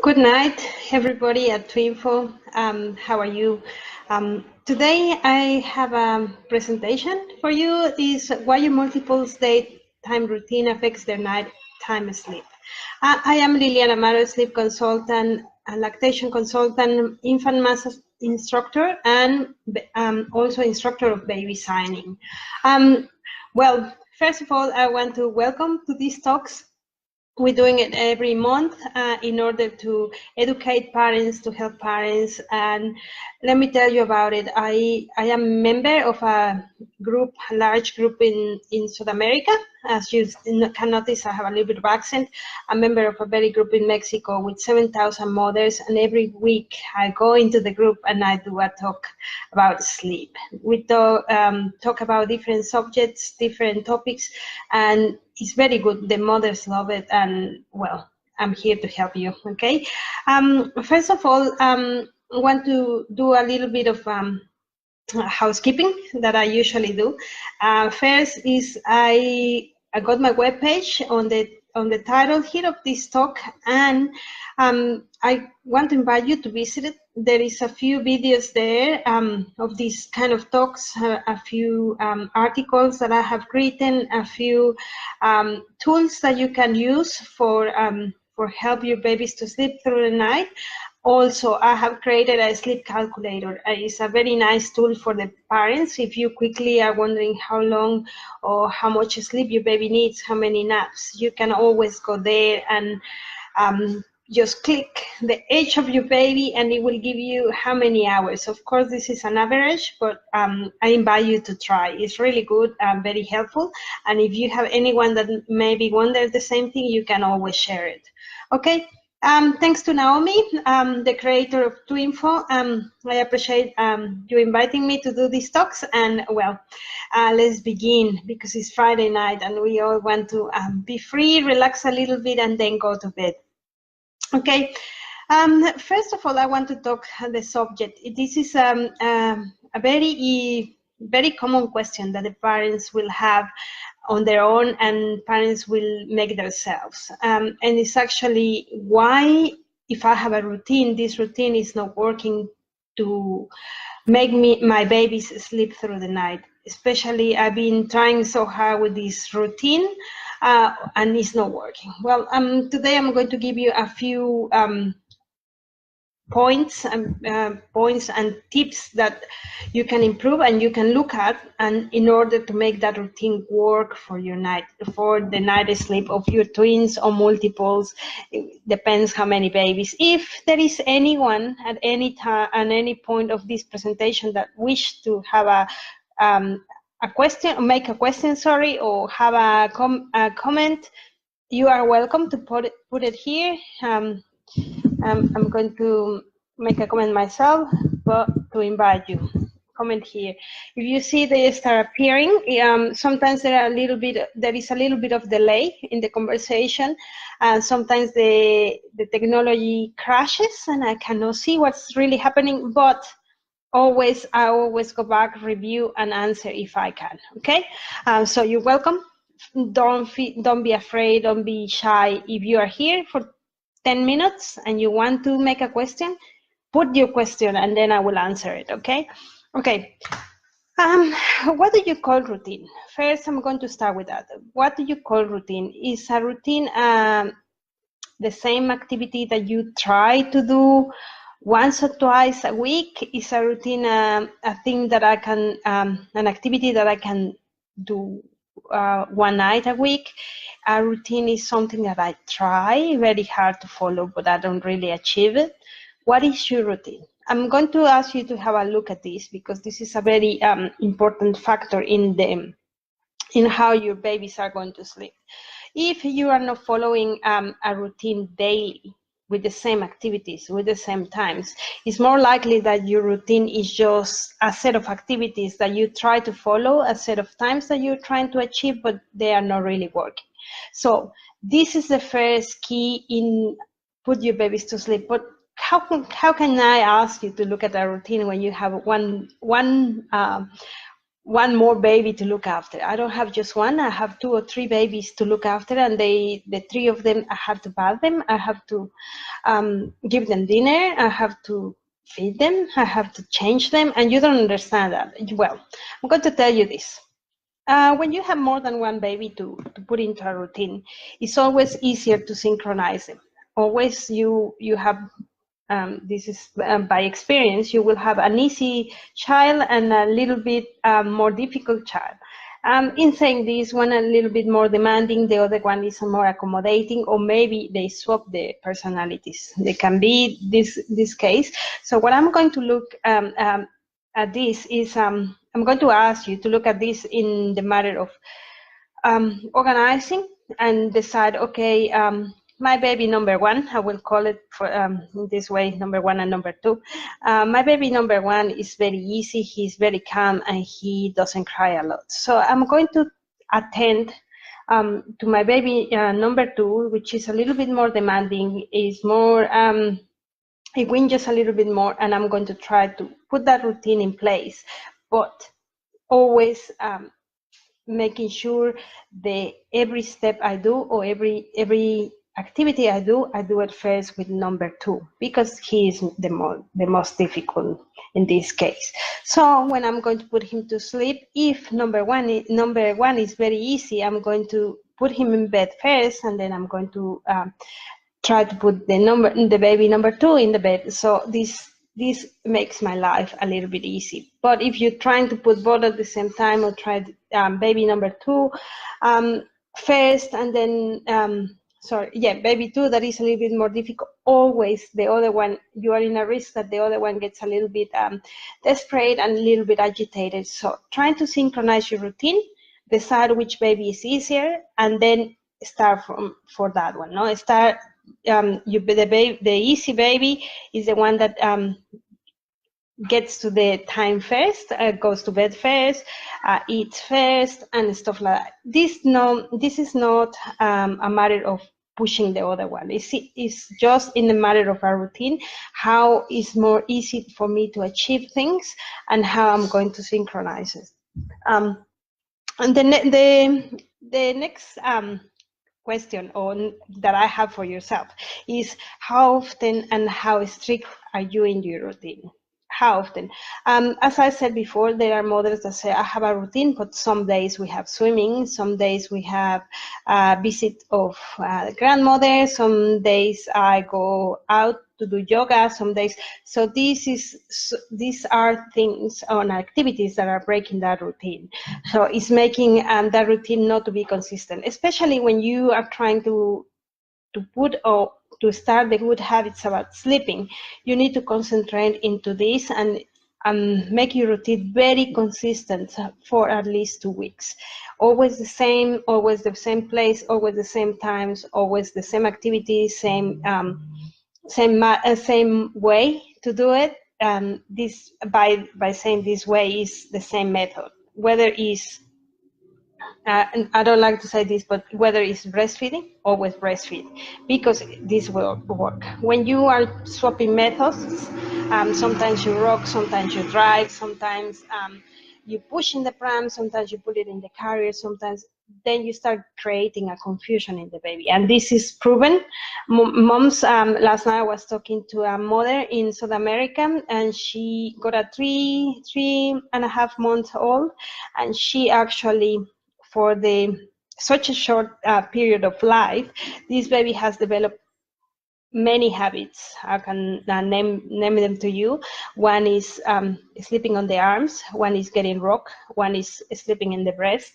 Good night, everybody at Twinfo. How are you? Today I have a presentation for you. Is why your multiples daytime routine affects their nighttime sleep. I am Liliana Amaro, sleep consultant, a lactation consultant, infant math instructor, and also instructor of baby signing. Well, first of all, I want to welcome to these talks. We're doing it every month in order to educate parents, to help parents. And let me tell you about it. I am a member of a group, a large group in South America. As you can notice, I have a little bit of accent. I'm a member of a very group in Mexico with 7,000 mothers. And every week I go into the group and I do a talk about sleep. We talk about different subjects, different topics, and it's very good. The mothers love it, and well, I'm here to help you. Okay. First of all, I want to do a little bit of housekeeping that I usually do. First is I got my webpage on the title here of this talk, and I want to invite you to visit it. There is a few videos there of these kind of talks, a few articles that I have written, a few tools that you can use for help your babies to sleep through the night. Also, I have created a sleep calculator. It's a very nice tool for the parents. If you quickly are wondering how long or how much sleep your baby needs, how many naps, you can always go there and just click the age of your baby and it will give you how many hours. Of course, this is an average, but I invite you to try. It's really good and very helpful. And if you have anyone that maybe wonders the same thing, you can always share it. Okay. Thanks to Naomi, the creator of Twinfo. I appreciate you inviting me to do these talks. And well, let's begin because it's Friday night and we all want to be free, relax a little bit, and then go to bed. Okay. First of all, I want to talk the subject. This is a very common question that the parents will have on their own and parents will make themselves. And it's actually why, if I have a routine, this routine is not working to make my babies sleep through the night. Especially, I've been trying so hard with this routine and it's not working. Well, today I'm going to give you a few points and tips that you can improve and you can look at, and in order to make that routine work for your the night sleep of your twins or multiples. It depends how many babies. If there is anyone at any time, at any point of this presentation that wish to have a question, or make a question, sorry, or have a comment, you are welcome to put it here. I'm going to make a comment myself, but to invite you, comment here. If you see they start appearing, sometimes there is a little bit of delay in the conversation, and sometimes the technology crashes and I cannot see what's really happening, but I always go back, review, and answer if I can. Okay, so you're welcome. Don't be afraid, don't be shy. If you are here for 10 minutes and you want to make a question, put your question and then I will answer it. Okay. What do you call routine? First, I'm going to start with that. What do you call routine? Is a routine the same activity that you try to do once or twice a week? Is a routine a thing that I can an activity that I can do one night a week? A routine is something that I try very hard to follow, but I don't really achieve it. What is your routine? I'm going to ask you to have a look at this because this is a very important factor in how your babies are going to sleep. If you are not following a routine daily with the same activities, with the same times, it's more likely that your routine is just a set of activities that you try to follow, a set of times that you're trying to achieve, but they are not really working. So this is the first key in put your babies to sleep. But how can I ask you to look at a routine when you have one more baby to look after? I don't have just one. I have 2 or 3 babies to look after, and the 3 of them, I have to bath them. I have to give them dinner. I have to feed them. I have to change them, and you don't understand that. Well, I'm going to tell you this. When you have more than one baby to put into a routine, it's always easier to synchronize them. Always you have, this is by experience, you will have an easy child and a little bit more difficult child. In saying this, one a little bit more demanding, the other one is more accommodating, or maybe they swap the personalities. They can be this case. So what I'm going to look at this is, I'm going to ask you to look at this in the matter of organizing and decide, okay, my baby number 1, I will call it for in this way, number 1 and number 2. My baby number 1 is very easy, he's very calm, and he doesn't cry a lot. So I'm going to attend to my baby number 2, which is a little bit more demanding, is more, it whinges a little bit more, and I'm going to try to put that routine in place, but always making sure that every step I do, or every activity I do it first with number 2, because he is the most difficult in this case. So when I'm going to put him to sleep, if number one is very easy, I'm going to put him in bed first, and then I'm going to try to put the baby number 2 in the bed. So this makes my life a little bit easy. But if you're trying to put both at the same time, or try baby number 2 first, and then baby 2, that is a little bit more difficult. Always the other one, you are in a risk that the other one gets a little bit desperate and a little bit agitated. So trying to synchronize your routine, decide which baby is easier, and then start for that one. No, start. The easy baby is the one that gets to the time first, goes to bed first, eats first, and stuff like that. This is not a matter of pushing the other one. It's just in the matter of our routine, how is more easy for me to achieve things, and how I'm going to synchronize it. And the next question that I have for yourself is, how often and how strict are you in your routine? How often? As I said before, there are mothers that say, I have a routine, but some days we have swimming, some days we have a visit of grandmother, some days I go out to do yoga, some days. So these are things on activities that are breaking that routine. So it's making that routine not to be consistent, especially when you are trying to put or to start the good habits about sleeping. You need to concentrate into this and make your routine very consistent for at least 2 weeks. Always the same place, always the same times, always the same activities, same way to do it. This by saying this way is the same method, whether is and I don't like to say this, but whether it's breastfeeding, always breastfeed, because this will work. When you are swapping methods, sometimes you rock, sometimes you drive, sometimes you push in the pram, sometimes you put it in the carrier, sometimes then you start creating a confusion in the baby. And this is proven. Moms, last night I was talking to a mother in South America, and she got a 3.5 months old, and she actually, for such a short period of life, this baby has developed many habits. I can name them to you. One is sleeping on the arms, one is getting rocked, one is sleeping in the breast,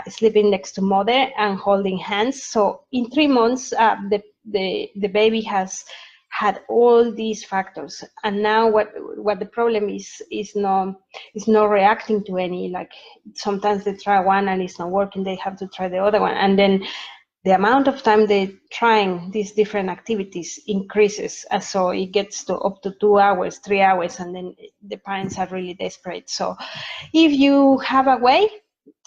sleeping next to mother, and holding hands. So in 3 months, the baby has had all these factors, and now what the problem is not reacting to any. Like sometimes they try one and it's not working, they have to try the other one, and then the amount of time they're trying these different activities increases. So it gets to up to 2 hours, 3 hours, and then the parents are really desperate. So if you have a way,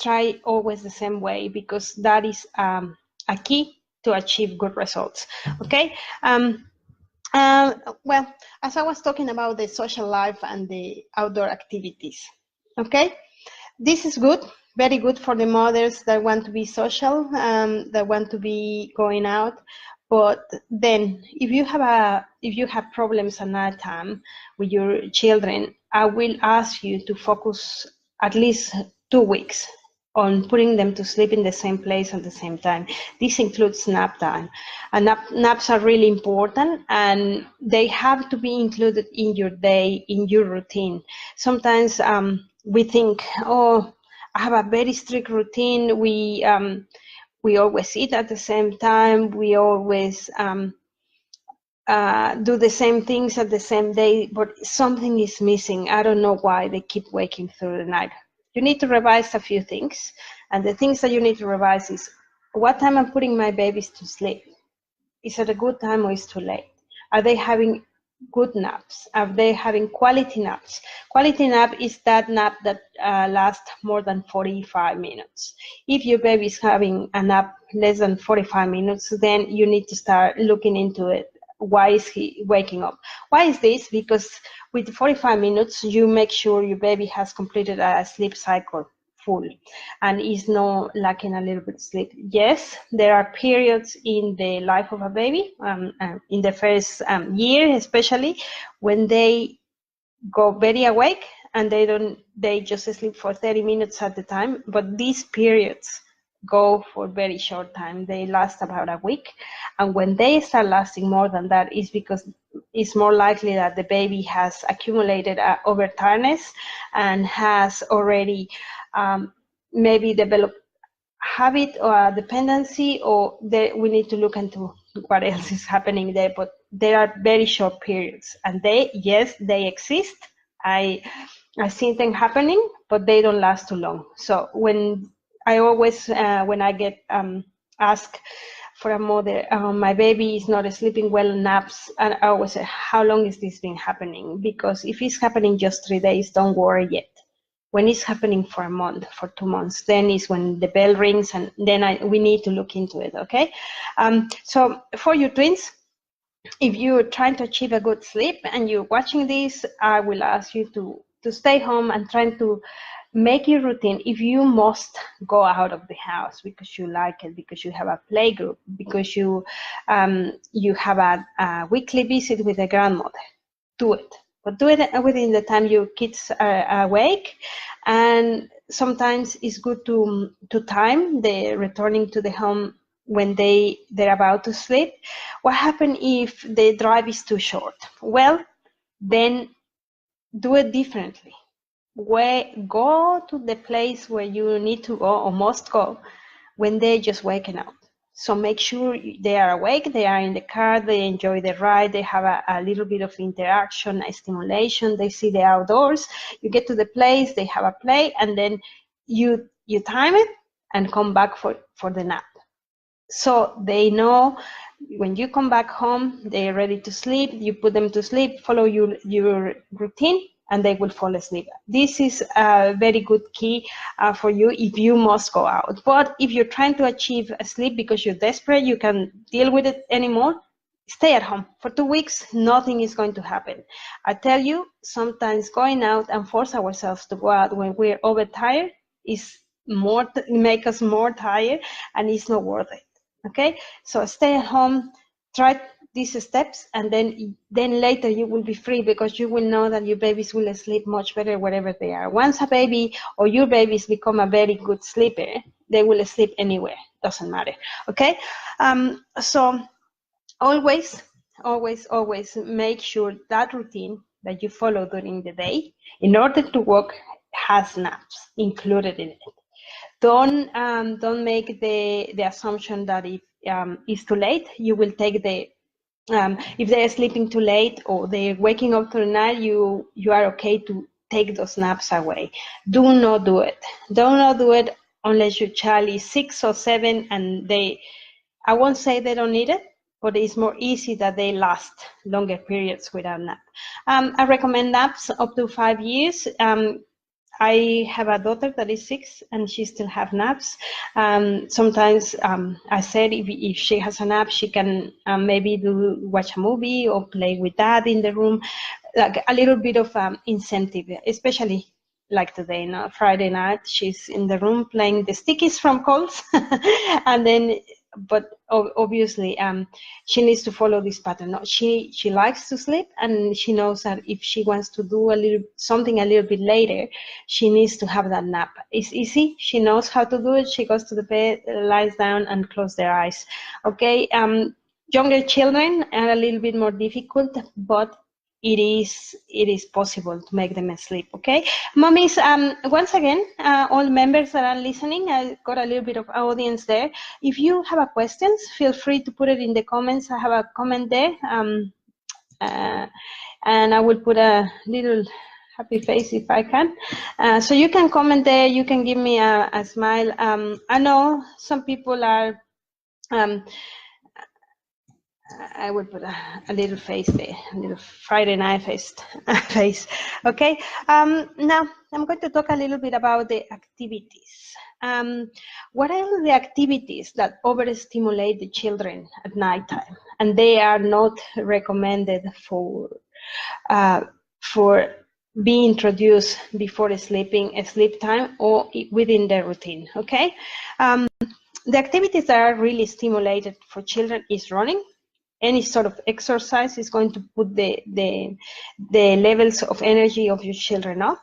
try always the same way, because that is a key to achieve good results. Okay. Well, as I was talking about the social life and the outdoor activities, okay, this is good, very good for the mothers that want to be social, that want to be going out. But then, if you have problems at night time with your children, I will ask you to focus at least 2 weeks on putting them to sleep in the same place at the same time. This includes nap time. And naps are really important, and they have to be included in your day, in your routine. Sometimes we think, oh, I have a very strict routine. We always eat at the same time. We always do the same things at the same day, but something is missing. I don't know why they keep waking through the night. You need to revise a few things, and the things that you need to revise is what time I'm putting my babies to sleep. Is it a good time or is it too late? Are they having good naps? Are they having quality naps? Quality nap is that nap that lasts more than 45 minutes. If your baby is having a nap less than 45 minutes, then you need to start looking into it. Why is he waking up? Why is this? Because with 45 minutes, you make sure your baby has completed a sleep cycle full and is not lacking a little bit of sleep. Yes, there are periods in the life of a baby, in the first year especially, when they go very awake and they just sleep for 30 minutes at a time, but these periods go for very short time. They last about a week, and when they start lasting more than that is because it's more likely that the baby has accumulated over tiredness and has already maybe developed habit or a dependency, or we need to look into what else is happening there. But there are very short periods, and yes, they exist. I see them happening, but they don't last too long. So when I always when I get asked for a mother, my baby is not sleeping well, naps, and I always say, how long is this been happening? Because if it's happening just 3 days, don't worry yet. When it's happening for a month, for 2 months, then is when the bell rings, and then we need to look into it, okay? So for your twins, if you're trying to achieve a good sleep and you're watching this, I will ask you to stay home and trying to make your routine. If you must go out of the house because you like it, because you have a play group, because you have a weekly visit with a grandmother, do it. But do it within the time your kids are awake. And sometimes it's good to time the returning to the home when they're about to sleep. What happens if the drive is too short? Well, then do it differently. Go to the place where you need to go or must go when they're just waking up. So make sure they are awake, they are in the car, they enjoy the ride, they have a little bit of interaction, a stimulation, they see the outdoors. You get to the place, they have a play, and then you time it and come back for the nap. So they know when you come back home, they're ready to sleep, you put them to sleep, follow your routine, and they will fall asleep. This is a very good key for you if you must go out. But if you're trying to achieve a sleep because you're desperate, you can't deal with it anymore, stay at home. For 2 weeks, nothing is going to happen. I tell you, sometimes going out and force ourselves to go out when we're overtired is make us more tired, and it's not worth it. Okay, so stay at home, try these steps, and then later you will be free, because you will know that your babies will sleep much better wherever they are. Once a baby or your babies become a very good sleeper, they will sleep anywhere, doesn't matter. Okay, so always make sure that routine that you follow during the day in order to work has naps included in it. Don't make the assumption that if it's too late, you will take the if they're sleeping too late or they're waking up through the night, you are okay to take those naps away. Do not do it. Do not do it unless your child is 6 or 7 and I won't say they don't need it, but it's more easy that they last longer periods without nap. I recommend naps up to 5 years. I have a daughter that is 6 and she still have naps. Sometimes I said if she has a nap, she can maybe watch a movie or play with dad in the room, like a little bit of incentive, especially like today, no? Friday night, she's in the room playing the stickies from Coles, and then, but obviously, she needs to follow this pattern. No, she likes to sleep, and she knows that if she wants to do something a little bit later, she needs to have that nap. It's easy. She knows how to do it. She goes to the bed, lies down, and close their eyes. Okay. Younger children are a little bit more difficult, but it is possible to make them asleep. Okay, mommies, once again, all members that are listening, I got a little bit of audience there. If you have a questions, feel free to put it in the comments. I have a comment there, and I will put a little happy face if I can. So you can comment there, you can give me a smile. I know some people are I would put a little face there, a little Friday night face. Okay. Now I'm going to talk a little bit about the activities. What are the activities that overstimulate the children at nighttime, and they are not recommended for being introduced before sleep time or within the routine? Okay. The activities that are really stimulated for children is running. Any sort of exercise is going to put the levels of energy of your children up.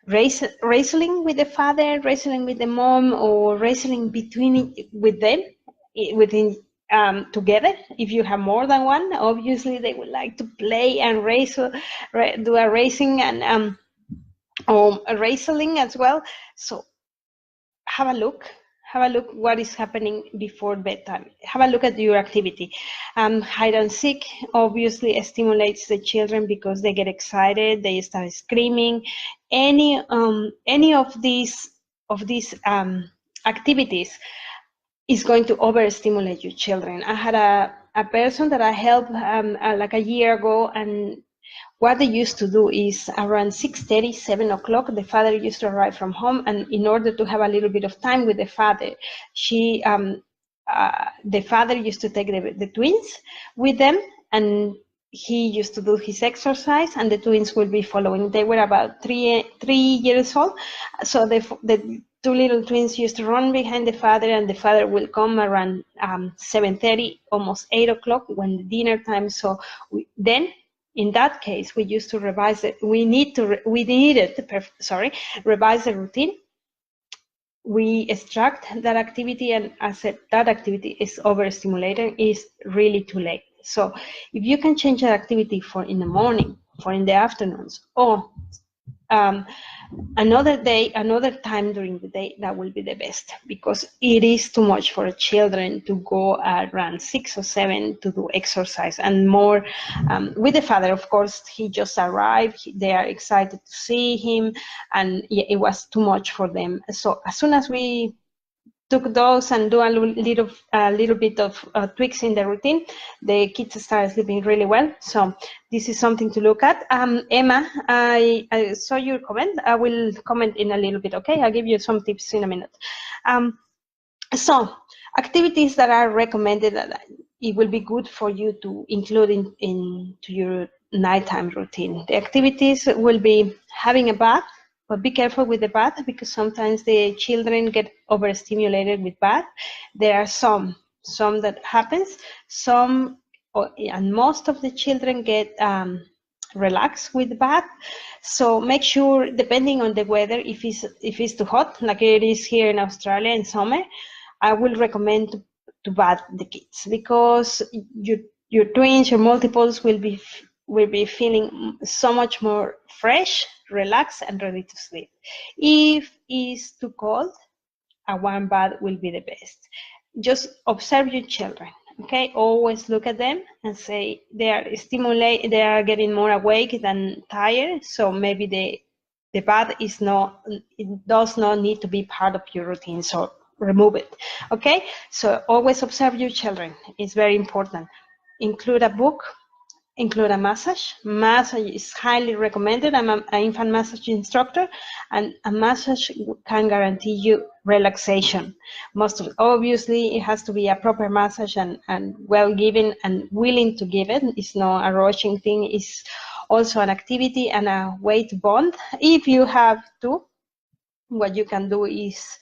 Wrestling with the father, wrestling with the mom, or wrestling with them together. If you have more than one, obviously they would like to play and do a racing and or a wrestling as well. So have a look what is happening before bedtime. Have a look at your activity. Hide and seek obviously stimulates the children because they get excited, they start screaming. Any of these activities is going to overstimulate your children. I had a person that I helped like a year ago, and what they used to do is around 6:30, 7 o'clock, the father used to arrive from home, and in order to have a little bit of time with the father, the father used to take the twins with them, and he used to do his exercise, and the twins will be following. They were about 3 years old, so the two little twins used to run behind the father, and the father will come around 7:30, almost 8 o'clock when the dinner time. So then, in that case, we used to revise it. We needed to revise the routine. We extract that activity, and I said that activity is overstimulating, is really too late. So if you can change that activity for in the morning, for in the afternoons, or another day, another time during the day, that will be the best, because it is too much for children to go around 6 or 7 to do exercise, and more with the father. Of course, he just arrived, they are excited to see him, and it was too much for them. So as soon as we took those and do a little bit of tweaks in the routine, the kids started sleeping really well. So this is something to look at. Emma, I saw your comment. I will comment in a little bit. Okay, I'll give you some tips in a minute. So activities that are recommended that it will be good for you to include into your nighttime routine. The activities will be having a bath. But be careful with the bath, because sometimes the children get overstimulated with bath. There are some that happens. Some, and most of the children get relaxed with the bath. So make sure, depending on the weather, if it's too hot, like it is here in Australia in summer, I will recommend to bath the kids, because your twins, your multiples will be feeling so much more fresh, relaxed, and ready to sleep. If it's too cold, a warm bath will be the best. Just observe your children, okay? Always look at them and say they are getting more awake than tired, so maybe the bath does not need to be part of your routine, so remove it, okay? So always observe your children. It's very important. Include a book include a massage. Massage is highly recommended. I'm an infant massage instructor, and a massage can guarantee you relaxation. Obviously, it has to be a proper massage and well given and willing to give it. It's not a rushing thing. It's also an activity and a way to bond. If you have to, what you can do is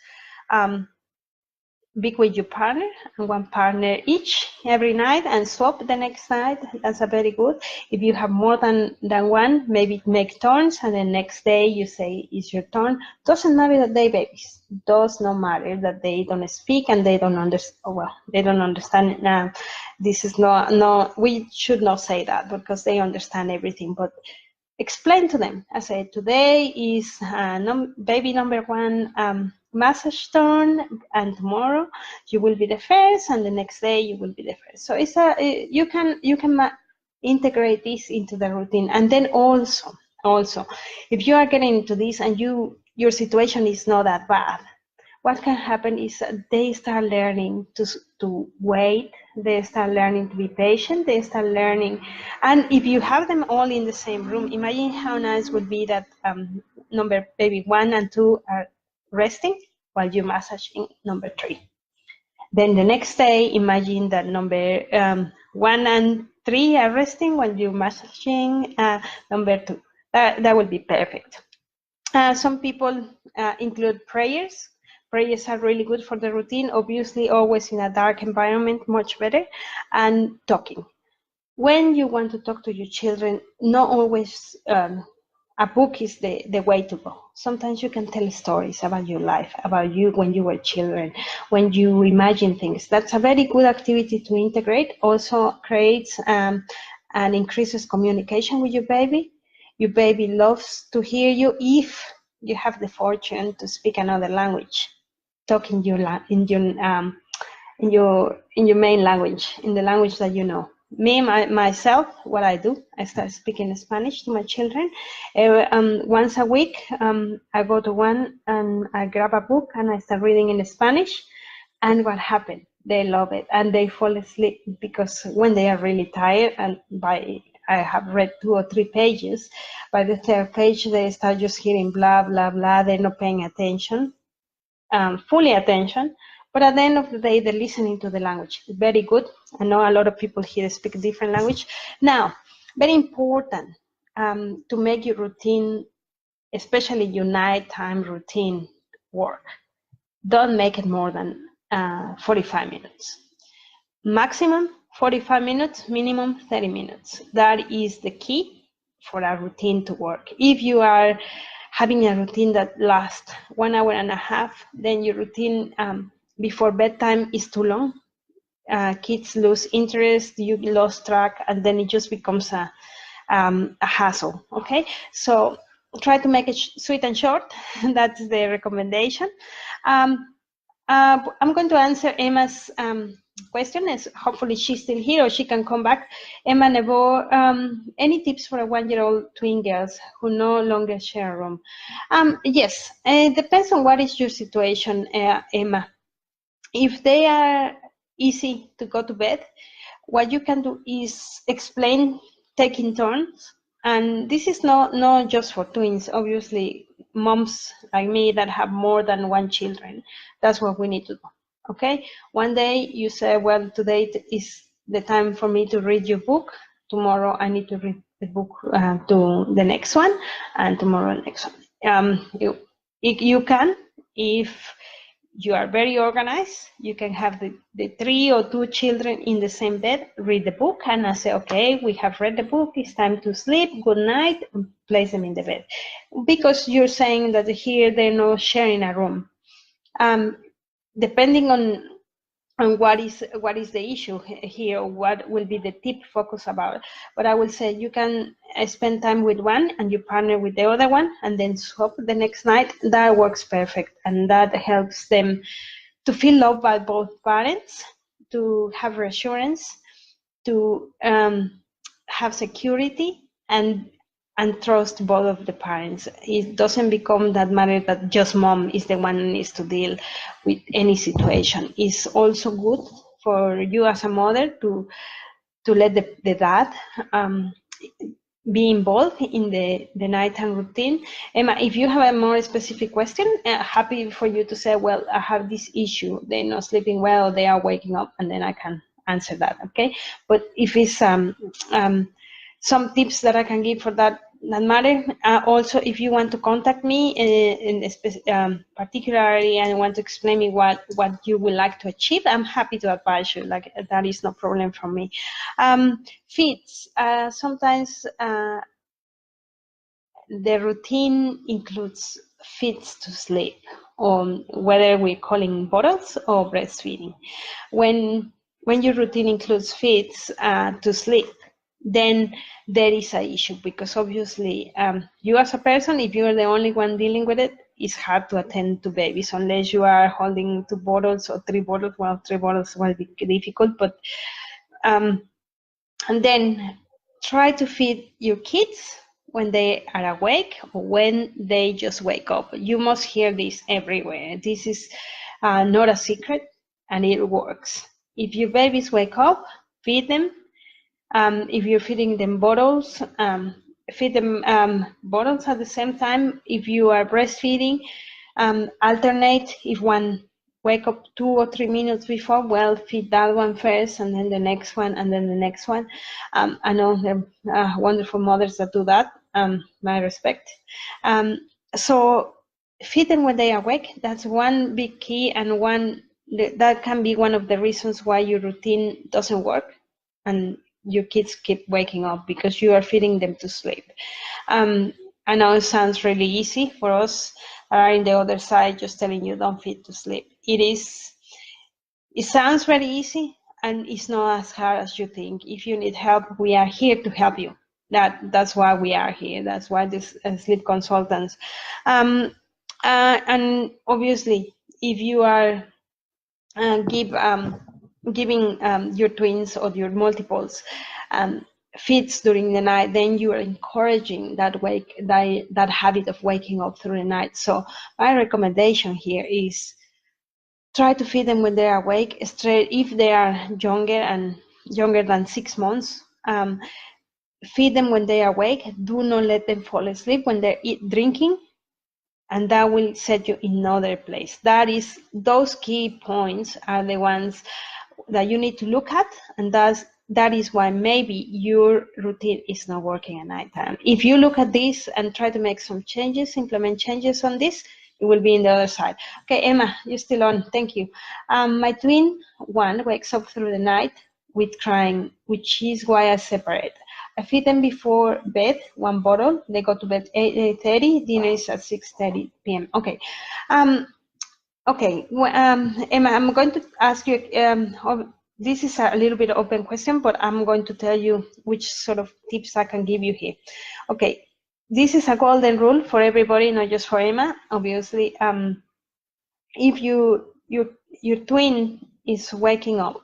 be with your partner and one partner each every night and swap the next night. That's a very good. If you have more than one, maybe make turns, and the next day you say it's your turn. Doesn't matter that they babies. Does not matter that they don't speak and they don't understand. Well, they don't understand. This is no. We should not say that because they understand everything, but explain to them. I say today is baby number one massage turn, and tomorrow you will be the first, and the next day you will be the first. So it's you can integrate this into the routine, and then also if you are getting into this and your situation is not that bad, what can happen is they start learning to wait, they start learning to be patient, they start learning. And if you have them all in the same room, imagine how nice would be that number baby 1 and 2 are resting while you're massaging number 3. Then the next day, imagine that number 1 and 3 are resting while you're massaging number 2. That would be perfect. Some people include prayers. Prayers are really good for the routine, obviously always in a dark environment, much better, and talking. When you want to talk to your children, not always a book is the way to go. Sometimes you can tell stories about your life, about you when you were children, when you imagine things. That's a very good activity to integrate. Also creates and increases communication with your baby. Your baby loves to hear you if you have the fortune to speak another language. Talk in your main language, in the language that you know. Myself, what I do, I start speaking Spanish to my children. Once a week, I go to one and I grab a book and I start reading in Spanish. And what happened? They love it and they fall asleep, because when they are really tired, and I have read 2 or 3 pages, by the 3rd page they start just hearing blah blah blah. They're not paying attention, fully attention, but at the end of the day they're listening to the language. Very good. I know a lot of people here speak different language. Now, very important to make your routine, especially your nighttime routine work, don't make it more than 45 minutes. Maximum 45 minutes, minimum 30 minutes. That is the key for a routine to work. If you are having a routine that lasts 1 hour and a half, then your routine before bedtime is too long. Kids lose interest, you lost track, and then it just becomes a hassle. Okay, so try to make it sweet and short. That's the recommendation. I'm going to answer Emma's question. Is hopefully she's still here or she can come back. Emma Nebo, any tips for a 1-year-old twin girls who no longer share a room? Yes, it depends on what is your situation, Emma. If they are easy to go to bed, what you can do is explain taking turns. And this is not just for twins. Obviously, moms like me that have more than 1 children, that's what we need to do. Okay, one day you say, well, today is the time for me to read your book. Tomorrow I need to read the book to the next one, and tomorrow the next one. You can, if you are very organized, you can have the 3 or 2 children in the same bed, read the book, and I say, okay, we have read the book, it's time to sleep, good night, and place them in the bed. Because you're saying that here they're not sharing a room. Depending on what is the issue here, what will be the tip focus about. But I will say you can spend time with one and you partner with the other one and then swap the next night. That works perfect, and that helps them to feel loved by both parents, to have reassurance, to have security, and trust both of the parents. It doesn't become that matter that just mom is the one who needs to deal with any situation. It's also good for you as a mother to to let the dad be involved in the nighttime routine. Emma, if you have a more specific question, happy for you to say, well, I have this issue, they're not sleeping well, they are waking up, and then I can answer that, okay? But if it's some tips that I can give for that matter. Also, if you want to contact me particularly and want to explain me what you would like to achieve, I'm happy to advise you. Like, that is no problem for me. Feeds. Sometimes the routine includes feeds to sleep, or whether we're calling bottles or breastfeeding. When your routine includes feeds to sleep, then there is an issue, because obviously you as a person, if you're the only one dealing with it, it's hard to attend to babies unless you are holding 2 bottles or 3 bottles. Well, 3 bottles will be difficult, but and then try to feed your kids when they are awake or when they just wake up. You must hear this everywhere. This is not a secret, and it works. If your babies wake up, feed them. If you're feeding them bottles, feed them bottles at the same time. If you are breastfeeding, alternate. If one wake up 2 or 3 minutes before, well, feed that one first, and then the next one, and then the next one. I know there are wonderful mothers that do that. My respect. So feed them when they are awake. That's one big key, and that can be one of the reasons why your routine doesn't work and your kids keep waking up, because you are feeding them to sleep. I know it sounds really easy for us that are in the other side, just telling you don't feed to sleep. It sounds very easy, and it's not as hard as you think. If you need help, we are here to help you. That's why we are here. That's why this sleep consultants. And obviously, if you are giving your twins or your multiples feeds during the night, then you are encouraging that habit of waking up through the night. So my recommendation here is try to feed them when they are awake. If they are younger than 6 months, feed them when they are awake. Do not let them fall asleep when they're drinking, and that will set you in another place. Those key points are the ones that you need to look at, and that is why maybe your routine is not working at nighttime. If you look at this and try to make some changes, implement changes on this, it will be in the other side. Okay, Emma, you're still on. Thank you. My twin one wakes up through the night with crying, which is why I separate. I feed them before bed, 1 bottle. They go to bed 8:30. Dinner is at 6:30 p.m. Okay. Okay. Emma, I'm going to ask you. This is a little bit open question, but I'm going to tell you which sort of tips I can give you here. Okay. This is a golden rule for everybody, not just for Emma. Obviously, if your twin is waking up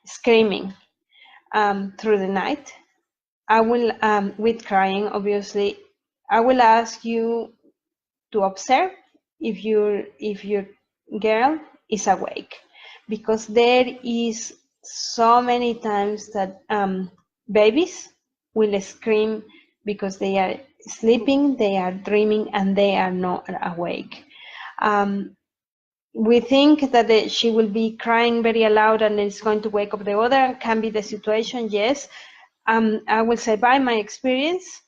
screaming through the night, I will, with crying, obviously, I will ask you to observe if your girl is awake, because there is so many times that babies will scream because they are sleeping, they are dreaming, and they are not awake. We think that she will be crying very loud and it's going to wake up the other. Can be the situation, yes. I will say, by my experience,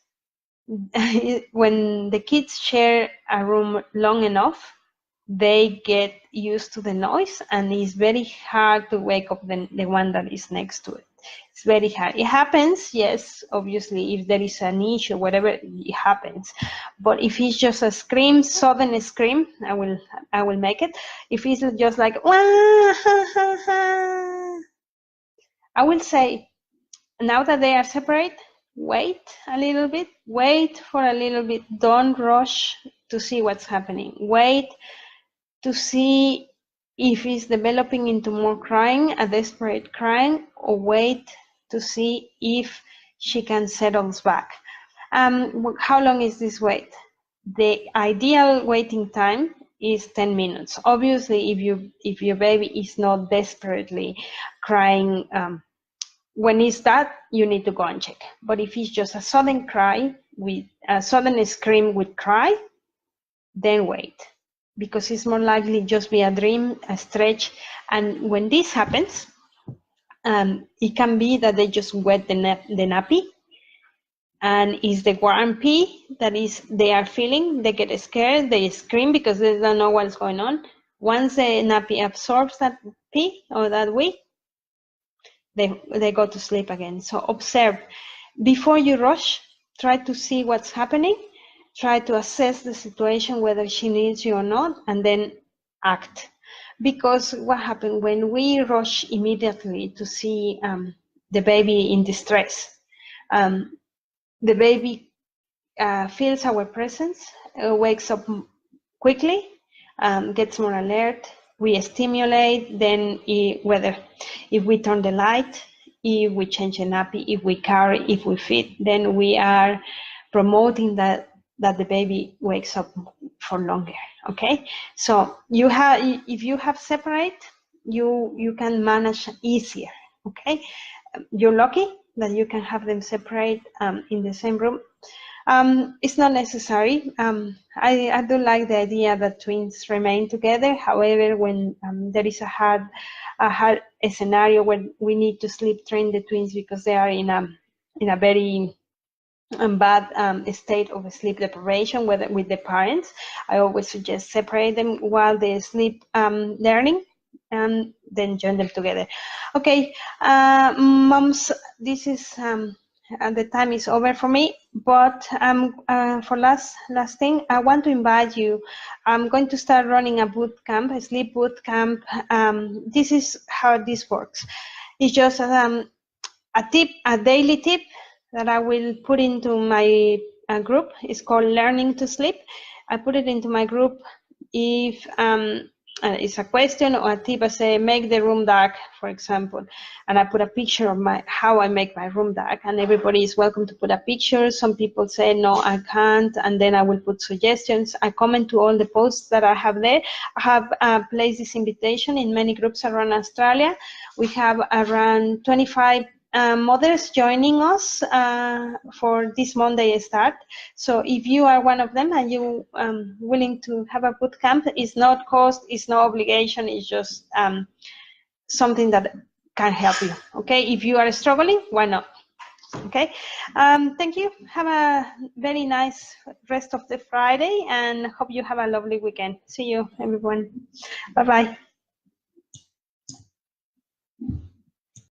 when the kids share a room long enough, they get used to the noise, and it's very hard to wake up the one that is next to it. It's very hard. It happens, yes, obviously, if there is an issue, whatever, it happens. But if it's just a scream, sudden scream, I will make it. If it's just like, wah, ha, ha, ha, I will say, now that they are separate, wait a little bit, wait for a little bit. Don't rush to see what's happening. Wait to see if it's developing into more crying, a desperate crying, or wait to see if she can settle back. How long is this wait? The ideal waiting time is 10 minutes. Obviously, if your baby is not desperately crying when it's that, you need to go and check. But if it's just a sudden cry with a sudden scream with cry, then wait, because it's more likely just be a dream, a stretch. And when this happens, it can be that they just wet the nappy, and it's the warm pee that is they are feeling. They get scared, they scream because they don't know what's going on. Once the nappy absorbs that pee or that wee, they go to sleep again. So observe. Before you rush, try to see what's happening, try to assess the situation, whether she needs you or not, and then act. Because what happens when we rush immediately to see the baby in distress, the baby feels our presence, wakes up quickly, gets more alert. We stimulate, then whether if we turn the light, if we change the nappy, if we carry, if we feed, then we are promoting that the baby wakes up for longer. Okay, so you have, if you have separate, you can manage easier. Okay, you're lucky that you can have them separate in the same room. It's not necessary. I do like the idea that twins remain together. However, when there is a hard scenario where we need to sleep train the twins because they are in a very bad state of sleep deprivation, whether with the parents, I always suggest separate them while they sleep learning, and then join them together. Okay, moms, this is the time is over for me, but for last thing, I want to invite you. I'm going to start running a boot camp, a sleep boot camp. This is how this works. It's just a tip, a daily tip that I will put into my group. It's called Learning to Sleep. I put it into my group. If it's a question or a tip, I say make the room dark, for example, and I put a picture of how I make my room dark, and everybody is welcome to put a picture. Some people say no, I can't, and then I will put suggestions. I comment to all the posts that I have there. I have placed this invitation in many groups around Australia. We have around 25 mothers joining us for this Monday start. So if you are one of them and you willing to have a boot camp, it's not cost, it's no obligation, it's just something that can help you. Okay, if you are struggling, why not? Okay, thank you. Have a very nice rest of the Friday and hope you have a lovely weekend. See you, everyone. Bye-bye.